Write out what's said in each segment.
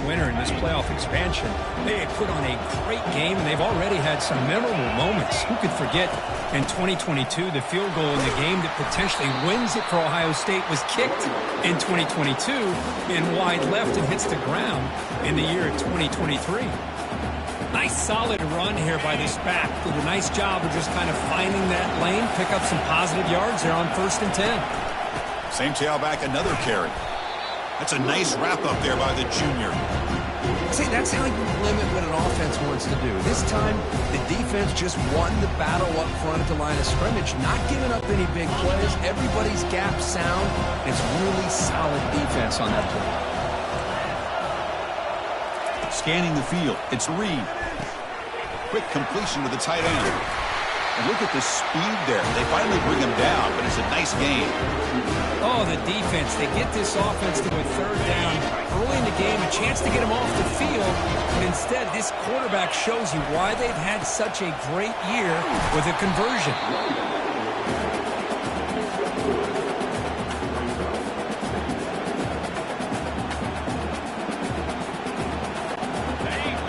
winner in this playoff expansion. They put on a great game, and they've already had some memorable moments. Who could forget in 2022 the field goal in the game that potentially wins it for Ohio State was kicked in 2022 in wide left and hits the ground in the year of 2023. Nice solid run here by this back. Did a nice job of just kind of finding that lane, pick up some positive yards there on 1st and 10. Same tailback, another carry. That's a nice wrap-up there by the junior. See, that's how you limit what an offense wants to do. This time, the defense just won the battle up front at the line of scrimmage, not giving up any big plays. Everybody's gap sound. It's really solid defense on that play. Scanning the field, it's Reed. Quick completion to the tight end. And look at the speed there. They finally bring him down, but it's a nice game. Oh, the defense. They get this offense to a 3rd down early in the game, a chance to get him off the field. But instead, this quarterback shows you why they've had such a great year with a conversion.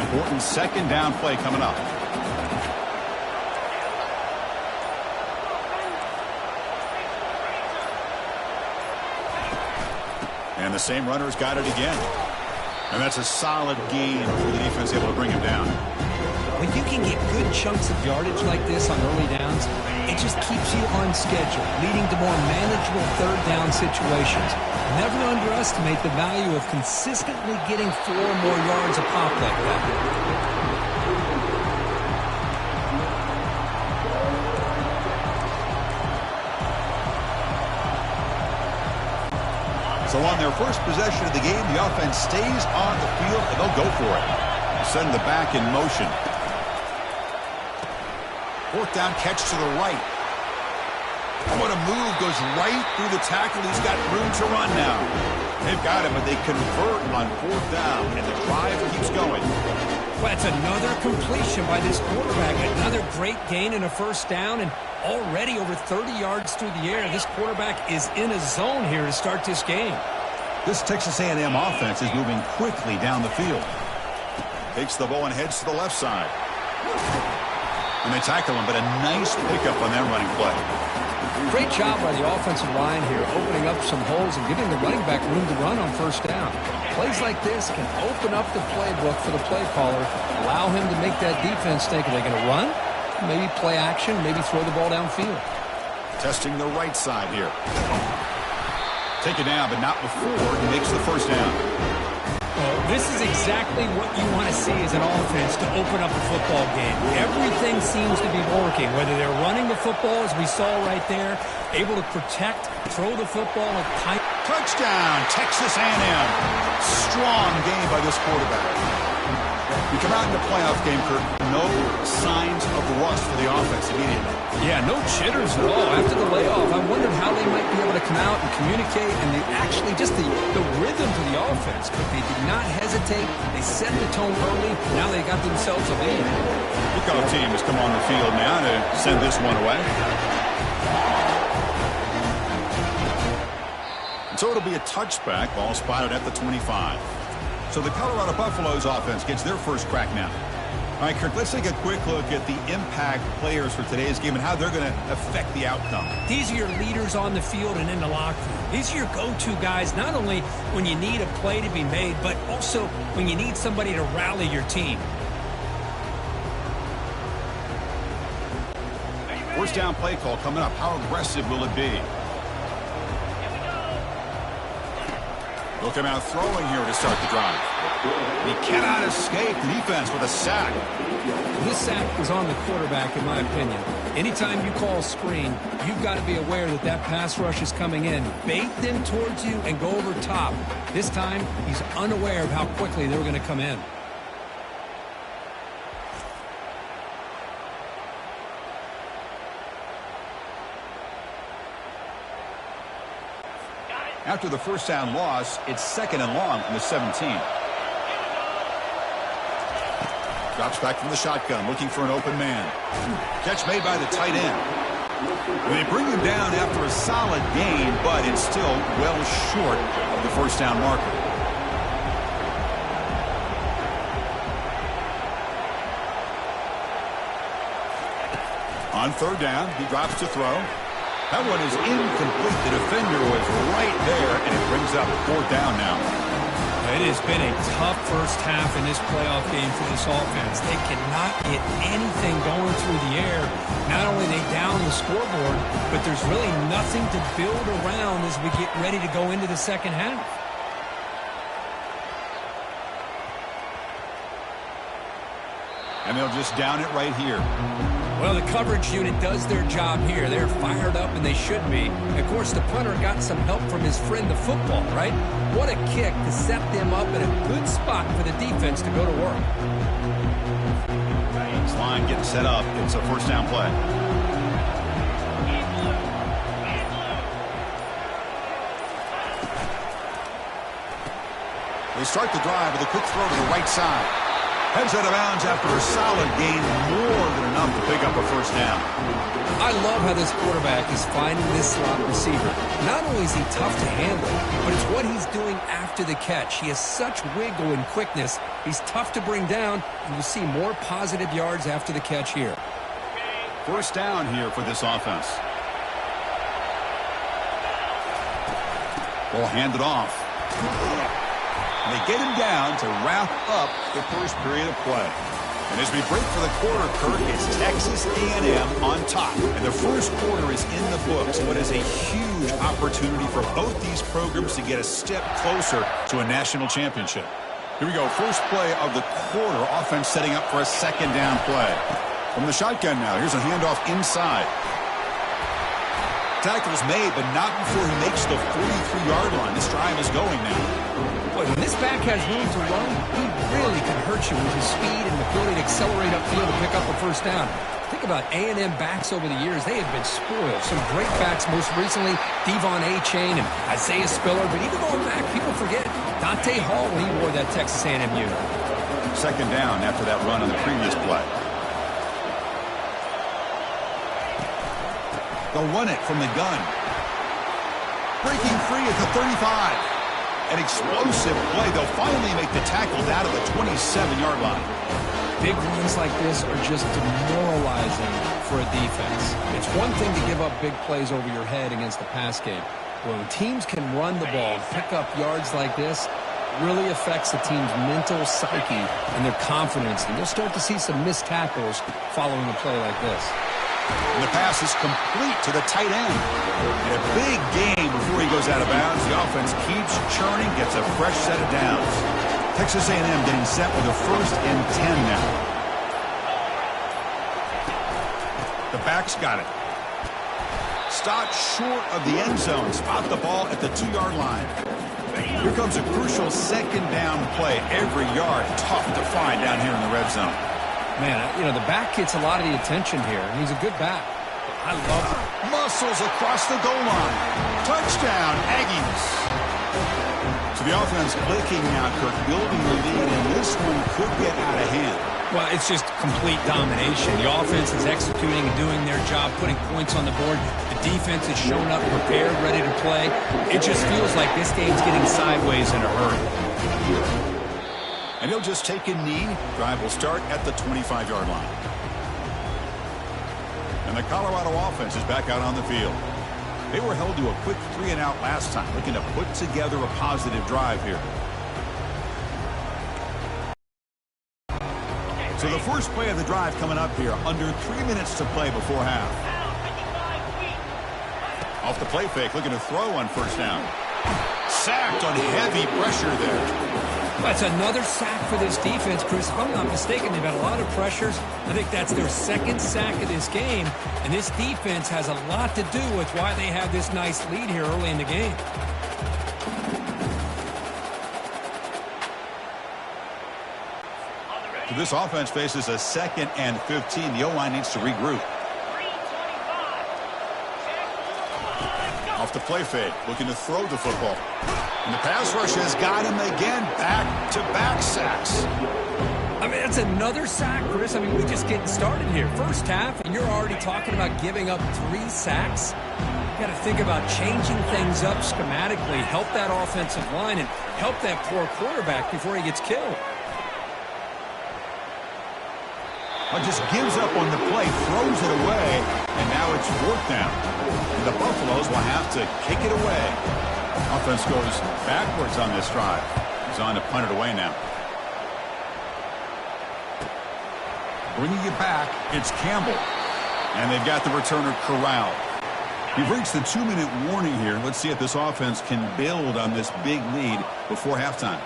Important 2nd down play coming up. And the same runner's got it again. And that's a solid gain for the defense able to bring him down. When you can get good chunks of yardage like this on early downs, it just keeps you on schedule, leading to more manageable 3rd down situations. Never underestimate the value of consistently getting 4 or more yards a pop like that. So on their first possession of the game, the offense stays on the field, and they'll go for it. Send the back in motion. 4th down catch to the right. Oh, what a move. Goes right through the tackle. He's got room to run now. They've got him, but they convert on 4th down, and the drive keeps going. Well, that's another completion by this quarterback. Another great gain in a 1st down, and already over 30 yards through the air. This quarterback is in a zone here to start this game. This Texas A&M offense is moving quickly down the field. Takes the ball and heads to the left side. And they tackle him, but a nice pickup on that running play. Great job by the offensive line here, opening up some holes and giving the running back room to run on 1st down. Plays like this can open up the playbook for the play caller, allow him to make that defense think, are they going to run? Maybe play action, maybe throw the ball downfield. Testing the right side here. Take it down, but not before he makes the 1st down. Well, this is exactly what you want to see as an offense to open up a football game. Everything seems to be working, whether they're running the football, as we saw right there, able to protect, throw the football, and tight. Touchdown, Texas A&M. Strong game by this quarterback. We come out in the playoff game, Kurt. No signs of rust for the offense immediately. Yeah, no jitters at all. After the layoff, I wondered how they might be able to come out and communicate, and they actually just the rhythm to the offense. But they did not hesitate. They set the tone early. Now they got themselves a lead. Kickoff team has come on the field now to send this one away. And so it'll be a touchback. Ball spotted at the 25. So the Colorado Buffaloes offense gets their first crack now. All right, Kirk, let's take a quick look at the impact players for today's game and how they're going to affect the outcome. These are your leaders on the field and in the locker room. These are your go-to guys, not only when you need a play to be made, but also when you need somebody to rally your team. First down play call coming up. How aggressive will it be? They'll come out throwing here to start the drive. He cannot escape the defense with a sack. This sack was on the quarterback, in my opinion. Anytime you call a screen, you've got to be aware that that pass rush is coming in. Bait them towards you and go over top. This time, he's unaware of how quickly they were going to come in. After the first down loss, it's 2nd and long from the 17. Drops back from the shotgun, looking for an open man. Catch made by the tight end. They bring him down after a solid gain, but it's still well short of the first down marker. On third down, he drops to throw. That one is incomplete. The defender was right there, and it brings up fourth down now. It has been a tough first half in this playoff game for this offense. They cannot get anything going through the air. Not only are they down the scoreboard, but there's really nothing to build around as we get ready to go into the second half. And they'll just down it right here. Well, the coverage unit does their job here. They're fired up, and they should be. Of course, the punter got some help from his friend, the football, right? What a kick to set them up in a good spot for the defense to go to work. This line getting set up. It's a first down play. They start the drive with a quick throw to the right side. Heads out of bounds after a solid gain, more than enough to pick up a first down. I love how this quarterback is finding this slot receiver. Not only is he tough to handle, but it's what he's doing after the catch. He has such wiggle and quickness. He's tough to bring down, and you'll see more positive yards after the catch here. First down here for this offense. Ball handed off. And they get him down to wrap up the first period of play. And as we break for the quarter, Kirk, it's Texas A&M on top. And the first quarter is in the books. What is a huge opportunity for both these programs to get a step closer to a national championship. Here we go. First play of the quarter. Offense setting up for a second down play. From the shotgun now. Here's a handoff inside. Tackle's made, but not before he makes the 43-yard line. This drive is going now. Boy, when this back has room to run, he really can hurt you with his speed and the ability to accelerate upfield to pick up a first down. Think about A&M backs over the years. They have been spoiled. Some great backs, most recently, Devon A-Chain and Isaiah Spiller. But even going back, people forget Dante Hall when he wore that Texas A&M uniform. Second down after that run on the previous play. They'll run it from the gun. Breaking free at the 35. An explosive play. They'll finally make the tackle down at the 27-yard line. Big runs like this are just demoralizing for a defense. It's one thing to give up big plays over your head against the pass game. When teams can run the ball, pick up yards like this, it really affects the team's mental psyche and their confidence. And you'll start to see some missed tackles following a play like this. And the pass is complete to the tight end. And a big game before he goes out of bounds. The offense keeps churning, gets a fresh set of downs. Texas A&M getting set with a 1st and 10 now. The back's got it. Stopped short of the end zone. Spot the ball at the 2-yard line. Here comes a crucial second down play. Every yard tough to find down here in the red zone. Man, you know, the back gets a lot of the attention here. He's a good back. I love it. Muscles across the goal line. Touchdown, Aggies. So the offense clicking now, Kirk, building the lead, and this one could get out of hand. Well, it's just complete domination. The offense is executing and doing their job, putting points on the board. The defense is showing up prepared, ready to play. It just feels like this game's getting sideways in a hurry. And he'll just take a knee. Drive will start at the 25-yard line. And the Colorado offense is back out on the field. They were held to a quick 3-and-out last time, looking to put together a positive drive here. So the first play of the drive coming up here, under 3 minutes to play before half. Off the play fake, looking to throw on first down. Sacked on heavy pressure there. That's another sack for this defense, Chris. If I'm not mistaken, they've had a lot of pressures. I think that's their second sack of this game. And this defense has a lot to do with why they have this nice lead here early in the game. So this offense faces a 2nd and 15. The O-line needs to regroup. Off the play fake, looking to throw the football. And the pass rush has got him again. Back-to-back sacks. I mean, that's another sack, Chris. I mean, we're just getting started here. First half, and you're already talking about giving up 3 sacks. You got to think about changing things up schematically, help that offensive line, and help that poor quarterback before he gets killed. Just gives up on the play, throws it away, and now it's fourth down. And the Buffaloes will have to kick it away. Offense goes backwards on this drive. He's on to punt it away now. Bringing it back, it's Campbell. And they've got the returner corralled. We've reached the 2-minute warning here. Let's see if this offense can build on this big lead before halftime.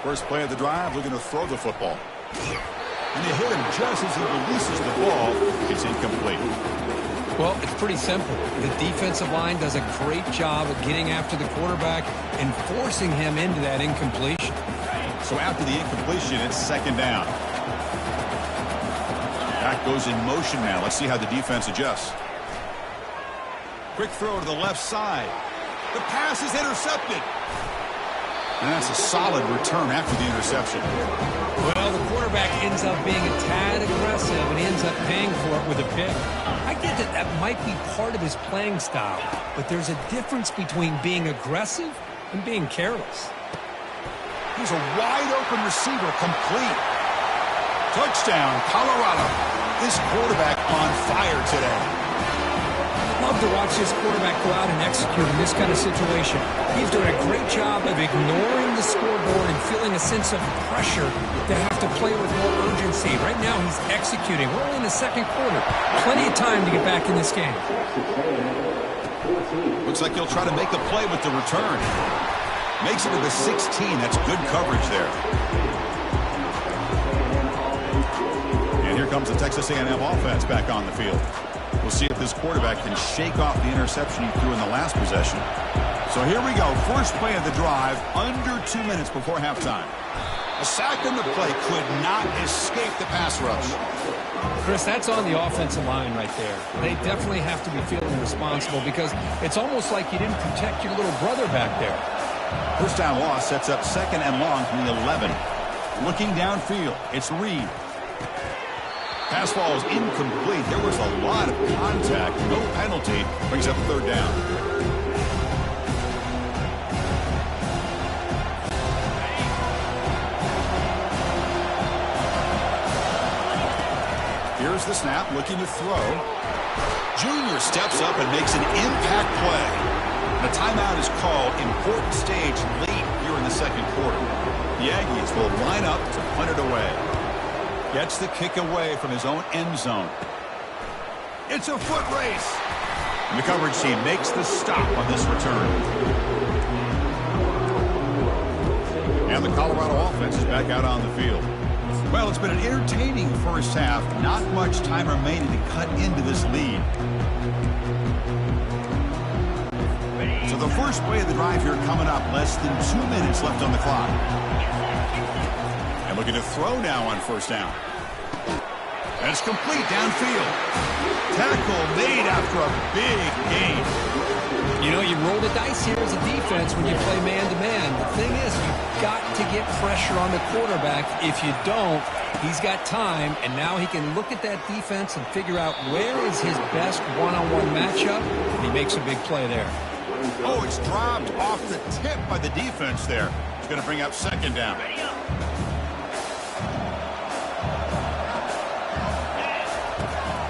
First play of the drive, looking to throw the football. And they hit him just as he releases the ball. It's incomplete. Well, it's pretty simple. The defensive line does a great job of getting after the quarterback and forcing him into that incompletion. So after the incompletion, it's second down. That goes in motion now. Let's see how the defense adjusts. Quick throw to the left side. The pass is intercepted. And that's a solid return after the interception. Well, the quarterback ends up being a tad aggressive and ends up paying for it with a pick. I get that that might be part of his playing style, but there's a difference between being aggressive and being careless. He's a wide-open receiver, complete. Touchdown, Colorado. This quarterback on fire today. Love to watch this quarterback go out and execute in this kind of situation. He's doing a great job of ignoring the scoreboard and feeling a sense of pressure to have to play with more urgency. Right now, he's executing. We're only in the second quarter. Plenty of time to get back in this game. Looks like he'll try to make a play with the return. Makes it to the 16. That's good coverage there. And here comes the Texas A&M offense back on the field. We'll see if this quarterback can shake off the interception he threw in the last possession. So here we go. First play of the drive, under 2 minutes before halftime. A sack on the play could not escape the pass rush. Chris, that's on the offensive line right there. They definitely have to be feeling responsible because it's almost like you didn't protect your little brother back there. First down loss sets up second and long from the 11. Looking downfield, it's Reed. Pass ball is incomplete. There was a lot of contact. No penalty. Brings up third down. Here's the snap, looking to throw. Junior steps up and makes an impact play. The timeout is called. Important stage late here in the second quarter. The Aggies will line up to punt it away. Gets the kick away from his own end zone. It's a foot race. And the coverage team makes the stop on this return. And the Colorado offense is back out on the field. Well, it's been an entertaining first half. Not much time remaining to cut into this lead. So the first play of the drive here coming up. Less than 2 minutes left on the clock. And looking to throw now on first down. And it's complete downfield. Tackle made after a big gain. You know, you roll the dice here as a defense when you play man-to-man. The thing is, you've got to get pressure on the quarterback. If you don't, he's got time, and now he can look at that defense and figure out where is his best one-on-one matchup, and he makes a big play there. Oh, it's dropped off the tip by the defense there. It's going to bring up second down.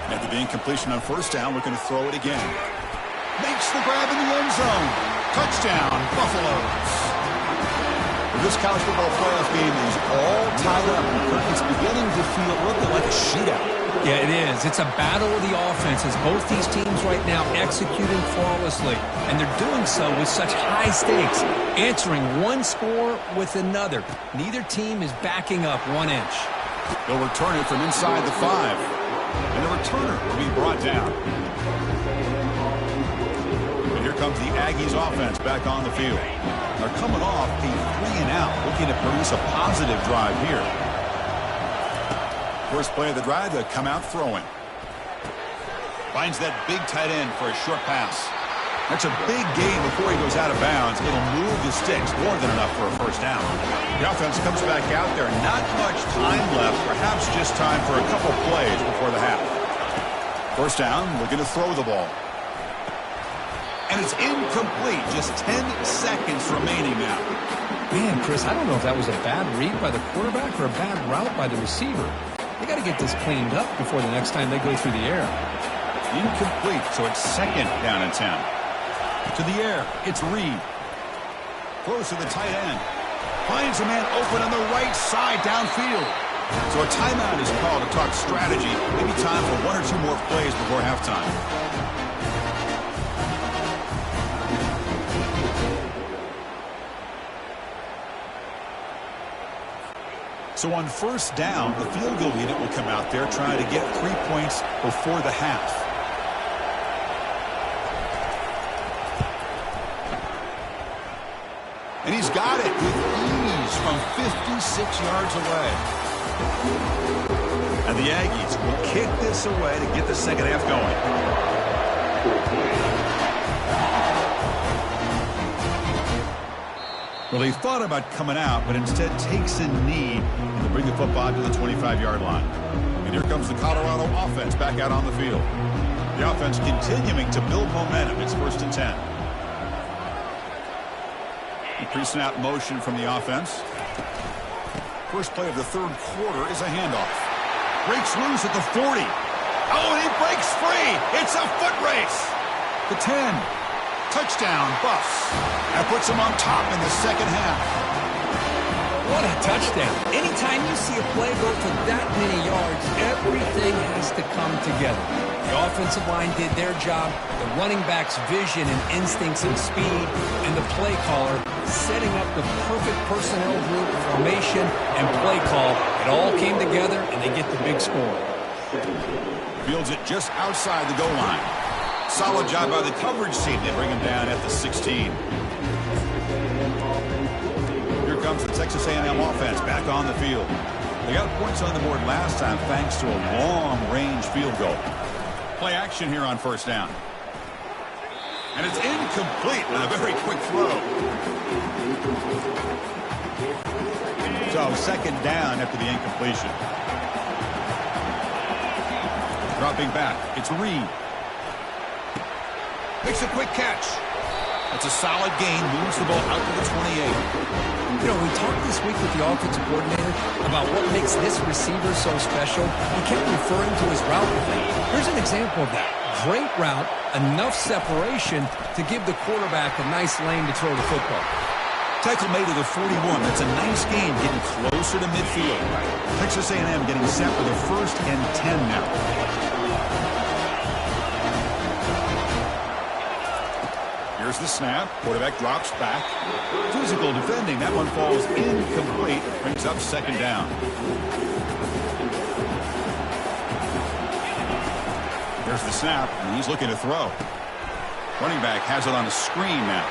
After the incompletion on first down, looking to throw it again. Makes the grab in the end zone. Touchdown, Buffaloes. This college football playoff game is all tied up. It's beginning to feel a little bit like a shootout. Yeah, it is. It's a battle of the offenses. Both these teams right now executing flawlessly, and they're doing so with such high stakes, answering one score with another. Neither team is backing up 1 inch. They'll return it from inside the 5. And the returner will be brought down. And here comes the Aggies offense back on the field. They're coming off a 3-and-out, looking to produce a positive drive here. First play of the drive, they come out throwing. Finds that big tight end for a short pass. That's a big gain before he goes out of bounds. It'll move the sticks, more than enough for a first down. The offense comes back out there. Not much time left, perhaps just time for a couple plays before the half. First down, looking to throw the ball. And it's incomplete. Just 10 seconds remaining now. Man, Chris, I don't know if that was a bad read by the quarterback or a bad route by the receiver. They got to get this cleaned up before the next time they go through the air. Incomplete, so it's 2nd down and 10. To the air, it's Reed. Close to the tight end. Finds a man open on the right side downfield. So a timeout is called to talk strategy. Maybe time for 1 or 2 more plays before halftime. So on 1st down, the field goal unit will come out there trying to get 3 points before the half. And he's got it with ease from 56 yards away. And the Aggies will kick this away to get the second half going. Well, he thought about coming out, but instead takes a knee to bring the football to the 25-yard line. And here comes the Colorado offense back out on the field. The offense continuing to build momentum. It's 1st and 10. The pre-snap motion from the offense. First play of the 3rd quarter is a handoff. Breaks loose at the 40. Oh, and he breaks free. It's a foot race. The 10. Touchdown, Buffs. That puts him on top in the second half. What a touchdown. Anytime you see a play go for that many yards, everything has to come together. The offensive line did their job, the running back's vision and instincts and speed, and the play caller setting up the perfect personnel group, formation, and play call. It all came together, and they get the big score. Fields it just outside the goal line. Solid job by the coverage team. They bring him down at the 16. Here comes the Texas A&M offense back on the field. They got points on the board last time thanks to a long-range field goal. Play action here on 1st down. And it's incomplete with a very quick throw. So 2nd down after the incompletion. Dropping back, it's Reed. Makes a quick catch. That's a solid gain. Moves the ball out to the 28. You know, we talked this week with the offensive coordinator about what makes this receiver so special. He kept referring to his route play. Here's an example of that. Great route, enough separation to give the quarterback a nice lane to throw the football. Tackle made to the 41. That's a nice gain, getting closer to midfield. Texas A&M getting set for the 1st and 10 now. Here's the snap. Quarterback drops back. Physical defending. That one falls incomplete. Brings up 2nd down. Here's the snap, and he's looking to throw. Running back has it on a screen now.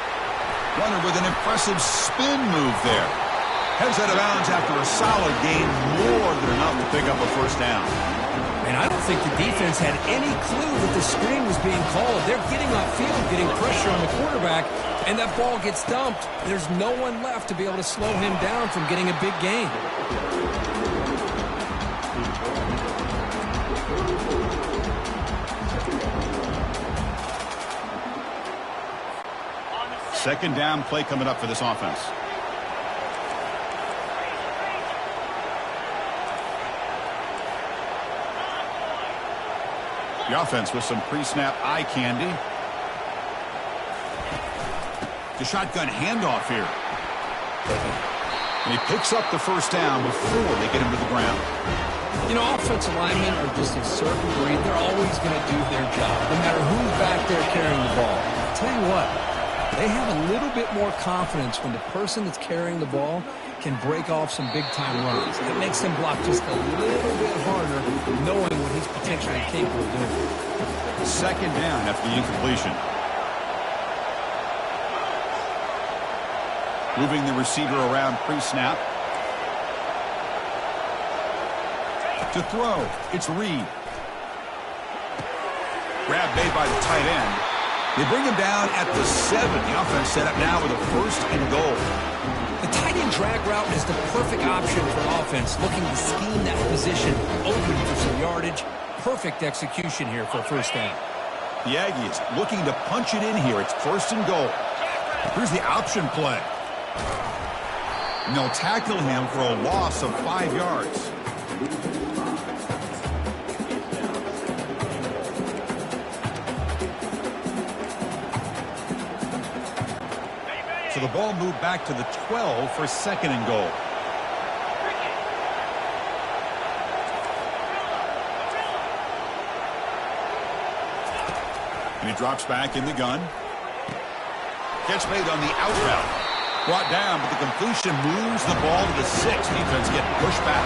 Runner with an impressive spin move there. Heads out of bounds after a solid gain, more than enough to pick up a 1st down. And I don't think the defense had any clue that the screen was being called. They're getting upfield, getting pressure on the quarterback, and that ball gets dumped. There's no one left to be able to slow him down from getting a big gain. Second down play coming up for this offense. The offense with some pre-snap eye candy. The shotgun handoff here. And he picks up the 1st down before they get him to the ground. You know, offensive linemen are just a certain breed. They're always going to do their job, no matter who's back there carrying the ball. I'll tell you what, they have a little bit more confidence when the person that's carrying the ball can break off some big-time runs. It makes them block just a little bit harder, knowing what he's potentially capable of doing. 2nd down after the incompletion. Moving the receiver around pre-snap. To throw, it's Reed. Grab made by the tight end. They bring him down at the 7. The offense set up now with a 1st and goal. The tight end drag route is the perfect option for an offense looking to scheme that position open for some yardage. Perfect execution here for a 1st down. The Aggies looking to punch it in here. It's 1st and goal. Here's the option play. And they'll tackle him for a loss of 5 yards. So the ball moved back to the 12 for 2nd and goal. And he drops back in the gun. Catch made on the out route. Brought down, but the completion moves the ball to the 6. Defense getting pushed back.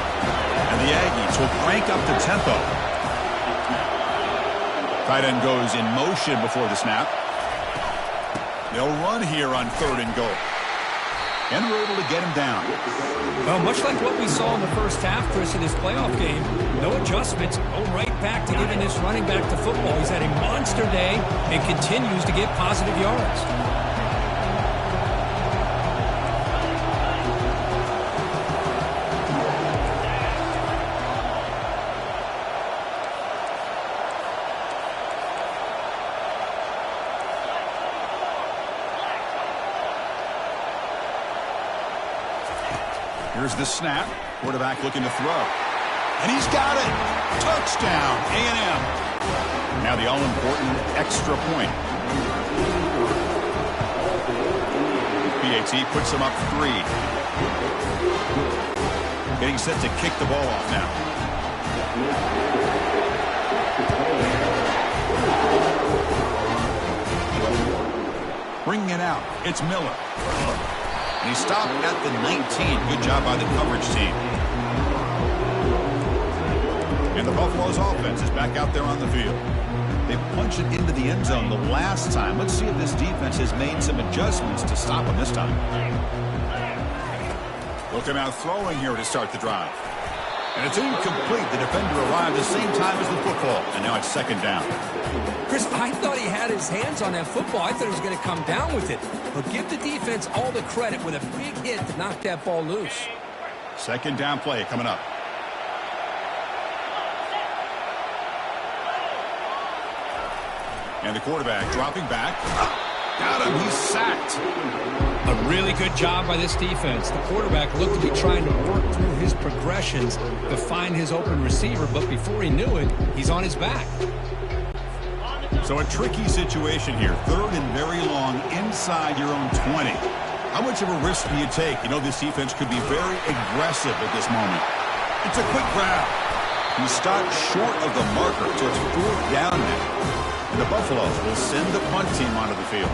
And the Aggies will crank up the tempo. Tight end goes in motion before the snap. They'll run here on 3rd and goal. And we're able to get him down. Well, much like what we saw in the first half, Chris, in his playoff game, no adjustments, go right back to giving this running back to football. He's had a monster day and continues to get positive yards. Here's the snap. Quarterback looking to throw. And he's got it. Touchdown, A&M. Now the all-important extra point. PAT puts him up 3. Getting set to kick the ball off now. Bringing it out. It's Miller. And he stopped at the 19. Good job by the coverage team. And the Buffalo's offense is back out there on the field. They punched it into the end zone the last time. Let's see if this defense has made some adjustments to stop them this time. Looking out throwing here to start the drive. And it's incomplete. The defender arrived the same time as the football. And now it's 2nd down. Chris, I thought he had his hands on that football. I thought he was going to come down with it. But give the defense all the credit with a big hit to knock that ball loose. 2nd down play coming up. And the quarterback dropping back. Got him. He's sacked. A really good job by this defense. The quarterback looked to be trying to work through his progressions to find his open receiver, but before he knew it, he's on his back. So a tricky situation here. 3rd and very long inside your own 20. How much of a risk do you take? You know, this defense could be very aggressive at this moment. It's a quick grab. He stopped short of the marker, so it's 4th down now. And the Buffaloes will send the punt team onto the field.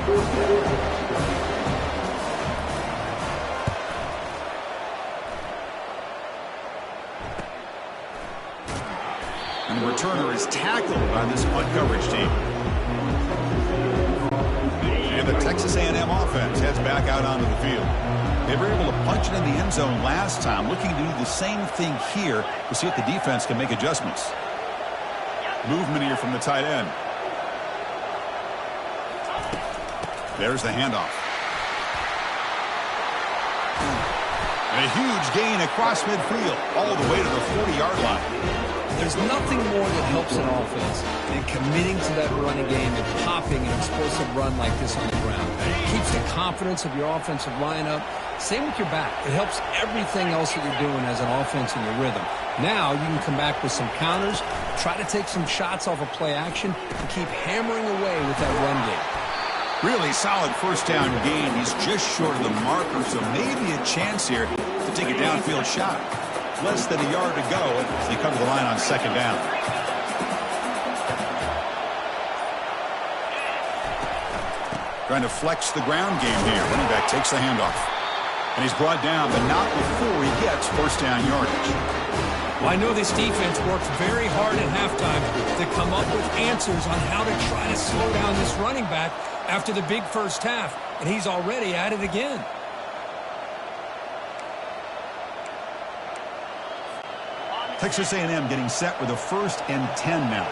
And the returner is tackled by this punt coverage team. And the Texas A&M offense heads back out onto the field. They were able to punch it in the end zone last time, looking to do the same thing here to see if the defense can make adjustments. Movement here from the tight end. There's the handoff. And a huge gain across midfield, all the way to the 40-yard line. There's nothing more that helps an offense than committing to that running game and popping an explosive run like this on the ground. It keeps the confidence of your offensive lineup. Same with your back. It helps everything else that you're doing as an offense in your rhythm. Now you can come back with some counters, try to take some shots off of play action, and keep hammering away with that run game. Really solid 1st down gain. He's just short of the marker, so maybe a chance here to take a downfield shot. Less than a yard to go as they come to the line on 2nd down. Trying to flex the ground game here. Running back takes the handoff. And he's brought down, but not before he gets 1st down yardage. Well, I know this defense worked very hard at halftime to come up with answers on how to try to slow down this running back after the big first half, and he's already at it again. Texas A&M getting set with a 1st and 10 now.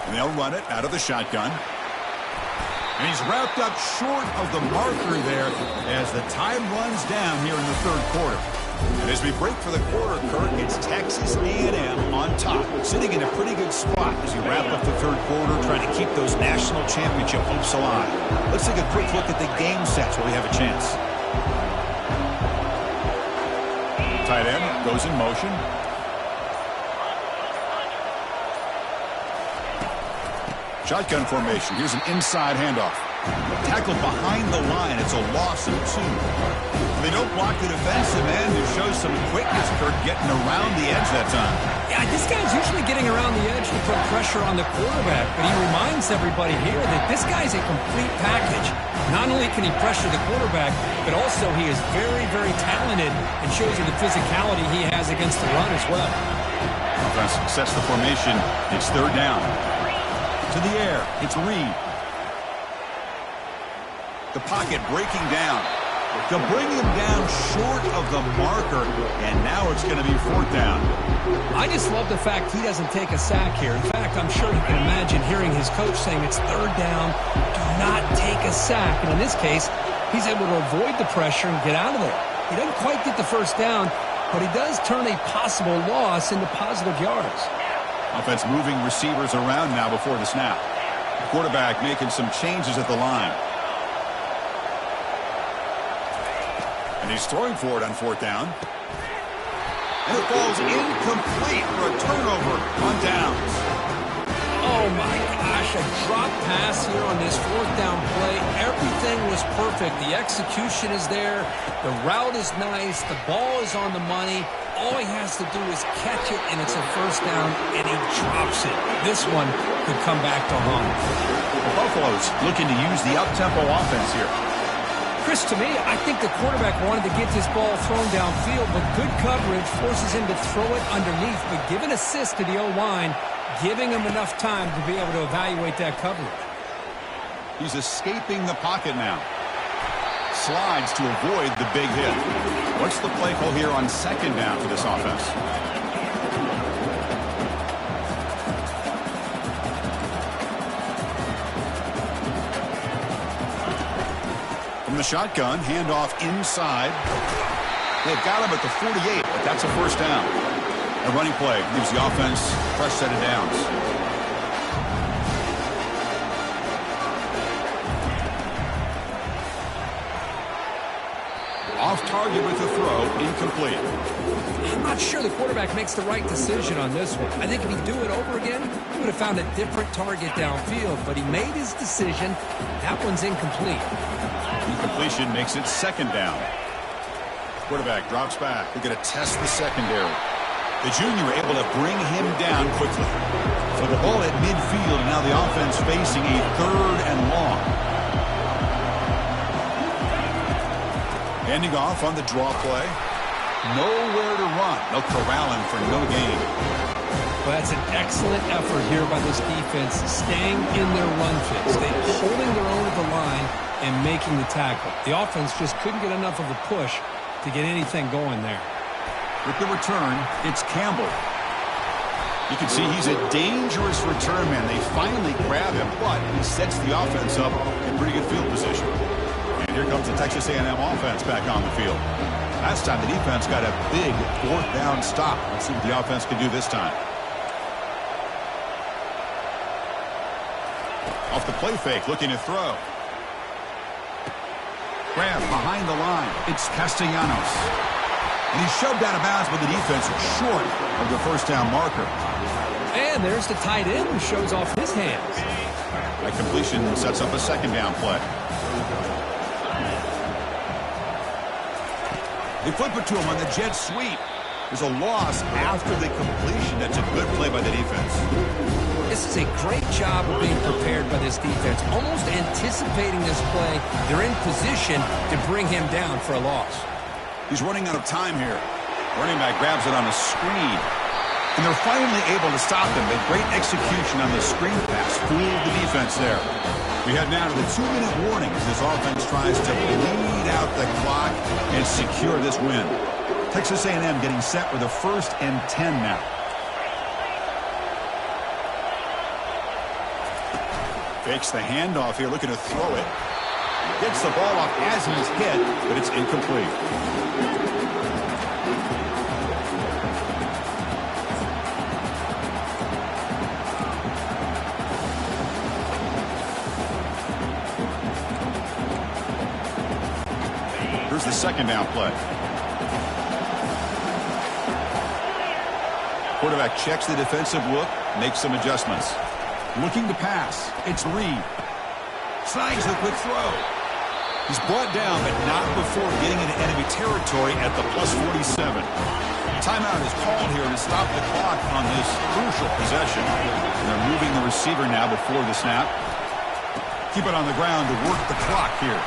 And they'll run it out of the shotgun. And he's wrapped up short of the marker there as the time runs down here in the 3rd quarter. And as we break for the quarter, Kirk, it's Texas A&M on top, sitting in a pretty good spot as we wrap up the third quarter, trying to keep those national championship hopes alive. Let's take a quick look at the game sets where we have a chance. Tight end goes in motion. Shotgun formation. Here's an inside handoff. Tackled behind the line. It's a loss of 2. They don't block the defensive end. It shows some quickness, Kirk, getting around the edge that time. Yeah, this guy's usually getting around the edge to put pressure on the quarterback, but he reminds everybody here that this guy's a complete package. Not only can he pressure the quarterback, but also he is very, very talented and shows you the physicality he has against the run as well. Offense sets the formation. It's third down. To the air. It's Reed. The pocket breaking down. They'll bring him down short of the marker, and now it's going to be fourth down. I just love the fact he doesn't take a sack here. In fact, I'm sure you can imagine hearing his coach saying it's third down, do not take a sack. And in this case, he's able to avoid the pressure and get out of there. He doesn't quite get the first down, but he does turn a possible loss into positive yards. Offense moving receivers around now before the snap. The quarterback making some changes at the line. And he's throwing for it on fourth down. And it falls incomplete for a turnover on downs. Oh, my gosh, a drop pass here on this fourth down play. Everything was perfect. The execution is there. The route is nice. The ball is on the money. All he has to do is catch it, and it's a first down, and he drops it. This one could come back to haunt. The Buffaloes looking to use the up-tempo offense here. Chris, to me, I think the quarterback wanted to get this ball thrown downfield, but good coverage forces him to throw it underneath. But give an assist to the O-line, giving him enough time to be able to evaluate that coverage. He's escaping the pocket now. Slides to avoid the big hit. What's the play call here on second down for this offense? From the shotgun, handoff inside. They've got him at the 48, but that's a first down. A running play gives the offense a fresh set of downs. Off target with the throw, incomplete. I'm not sure the quarterback makes the right decision on this one. I think if he'd do it over again, he would have found a different target downfield, but he made his decision. That one's incomplete. Incompletion makes it second down. Quarterback drops back. They're going to test the secondary. The junior able to bring him down quickly. So the ball at midfield, and now the offense facing a third and long. Handing off on the draw play. Nowhere to run. They'll corral him for no gain. Well, that's an excellent effort here by this defense, staying in their run fits. They're holding their own at the line and making the tackle. The offense just couldn't get enough of a push to get anything going there. With the return, it's Campbell. You can see he's a dangerous return man. They finally grab him, but he sets the offense up in pretty good field position. And here comes the Texas A&M offense back on the field. Last time the defense got a big fourth down stop. Let's see what the offense can do this time. Off the play fake, looking to throw. Grab behind the line. It's Castellanos. And he's shoved out of bounds, but the defense short of the first down marker. And there's the tight end who shows off his hands. That completion sets up a second down play. They flip it to him on the jet sweep. There's a loss after the completion. That's a good play by the defense. This is a great job of being prepared by this defense. Almost anticipating this play. They're in position to bring him down for a loss. He's running out of time here. Running back grabs it on a screen. And they're finally able to stop him. A great execution on the screen pass. Fooled the defense there. We head now to the 2-minute warning as this offense tries to bleed out the clock and secure this win. Texas A&M getting set with a 1st and 10 now. Fakes the handoff here, looking to throw it. Gets the ball off as he's hit, but it's incomplete. the second down play. Quarterback checks the defensive look, makes some adjustments. Looking to pass. It's Reed. Snags the quick throw. He's brought down, but not before getting into enemy territory at the +47. Timeout is called here to stop the clock on this crucial possession. And they're moving the receiver now before the snap. Keep it on the ground to work the clock here.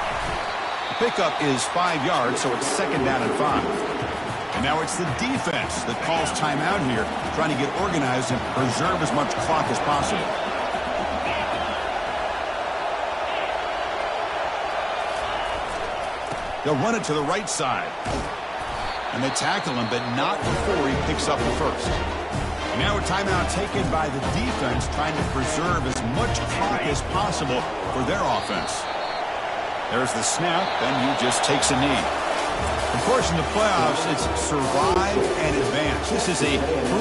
The pickup is 5 yards, so it's second down and 5. And now it's the defense that calls timeout here, trying to get organized and preserve as much clock as possible. They'll run it to the right side. And they tackle him, but not before he picks up the first. And now a timeout taken by the defense, trying to preserve as much clock as possible for their offense. There's the snap, and he just takes a knee. Of course, in the playoffs, it's survive and advance. This is a